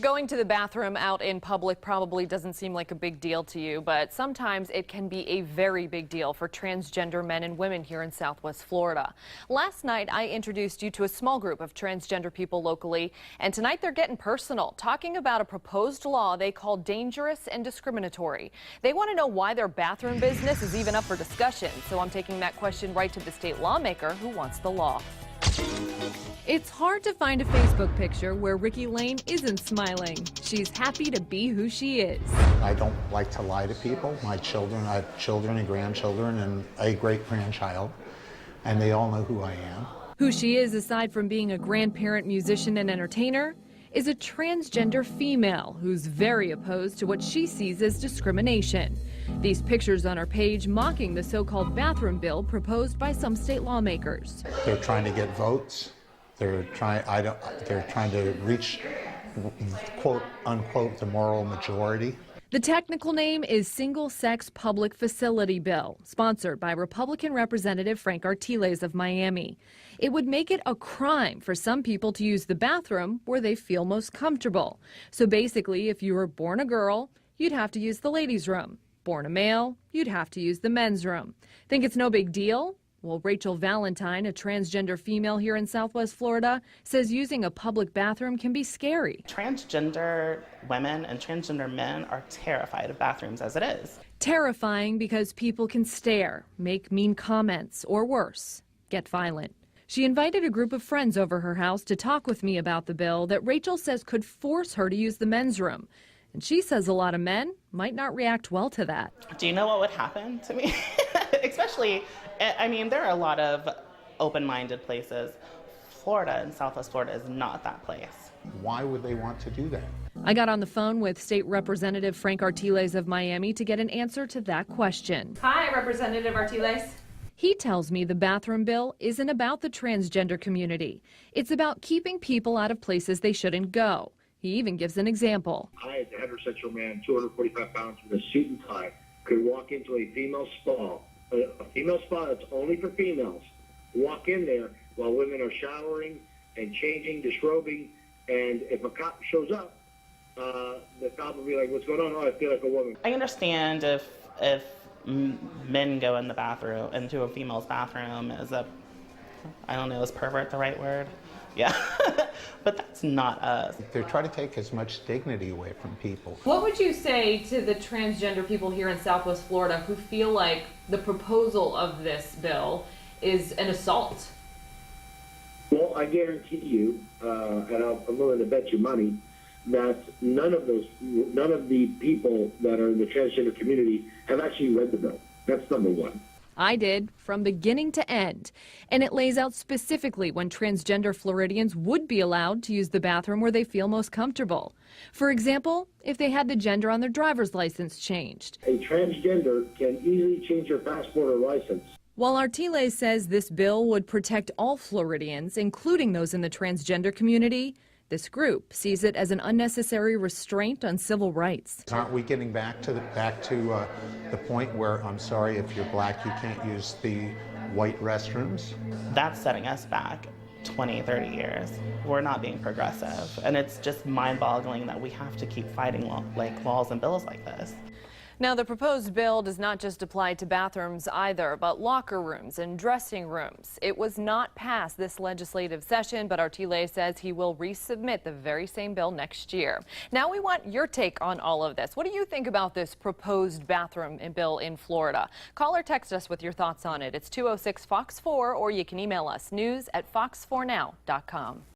Going to the bathroom out in public probably doesn't seem like a big deal to you, but sometimes it can be a very big deal for transgender men and women here in Southwest Florida. Last night, I introduced you to a small group of transgender people locally, and tonight they're getting personal, talking about a proposed law they call dangerous and discriminatory. They want to know why their bathroom business is even up for discussion, so I'm taking that question right to the state lawmaker who wants the law. It's hard to find a Facebook picture where Ricky Lane isn't smiling. She's happy to be who she is. I don't like to lie to people. I have children and grandchildren and a great-grandchild, and they all know who I am. Who she is, aside from being a grandparent, musician, and entertainer, is a transgender female who's very opposed to what she sees as discrimination. These pictures on her page mocking the so-called bathroom bill proposed by some state lawmakers. They're trying to get votes. They're trying to reach, quote unquote, the moral majority. The technical name is Single-Sex Public Facility Bill, sponsored by Republican Representative Frank Artiles of Miami. It would make it a crime for some people to use the bathroom where they feel most comfortable. So basically, if you were born a girl, you'd have to use the ladies' room. Born a male, you'd have to use the men's room. Think it's no big deal? Well, Rachel Valentine, a transgender female here in Southwest Florida, says using a public bathroom can be scary. Transgender women and transgender men are terrified of bathrooms as it is. Terrifying because people can stare, make mean comments, or worse, get violent. She invited a group of friends over her house to talk with me about the bill that Rachel says could force her to use the men's room. And she says a lot of men might not react well to that. Do you know what would happen to me? Especially, I mean, there are a lot of open-minded places. Florida and Southwest Florida is not that place. Why would they want to do that? I got on the phone with State Representative Frank Artiles of Miami to get an answer to that question. Hi, Representative Artiles. He tells me the bathroom bill isn't about the transgender community. It's about keeping people out of places they shouldn't go. He even gives an example. I, as a heterosexual man, 245 pounds with a suit and tie, could walk into a female spa that's only for females, walk in there while women are showering and changing, disrobing, and if a cop shows up, the cop will be like, what's going on? Oh, I feel like a woman. I understand if men go in the bathroom, into a female's bathroom as a, I don't know, is pervert the right word? Yeah, but that's not us. They're trying to take as much dignity away from people. What would you say to the transgender people here in Southwest Florida who feel like the proposal of this bill is an assault? Well, I guarantee you, and I'm willing to bet you money, that none of the people that are in the transgender community have actually read the bill. That's number one. I did, from beginning to end. And it lays out specifically when transgender Floridians would be allowed to use the bathroom where they feel most comfortable. For example, if they had the gender on their driver's license changed. A transgender can easily change their passport or license. While Artiles says this bill would protect all Floridians, including those in the transgender community, this group sees it as an unnecessary restraint on civil rights. Aren't we getting back to the point where, I'm sorry, if you're black, you can't use the white restrooms? That's setting us back 20, 30 years. We're not being progressive, and it's just mind-boggling that we have to keep fighting laws and bills like this. Now, the proposed bill does not just apply to bathrooms either, but locker rooms and dressing rooms. It was not passed this legislative session, but Artiles says he will resubmit the very same bill next year. Now we want your take on all of this. What do you think about this proposed bathroom bill in Florida? Call or text us with your thoughts on it. It's 206-FOX-4, or you can email us news@fox4now.com.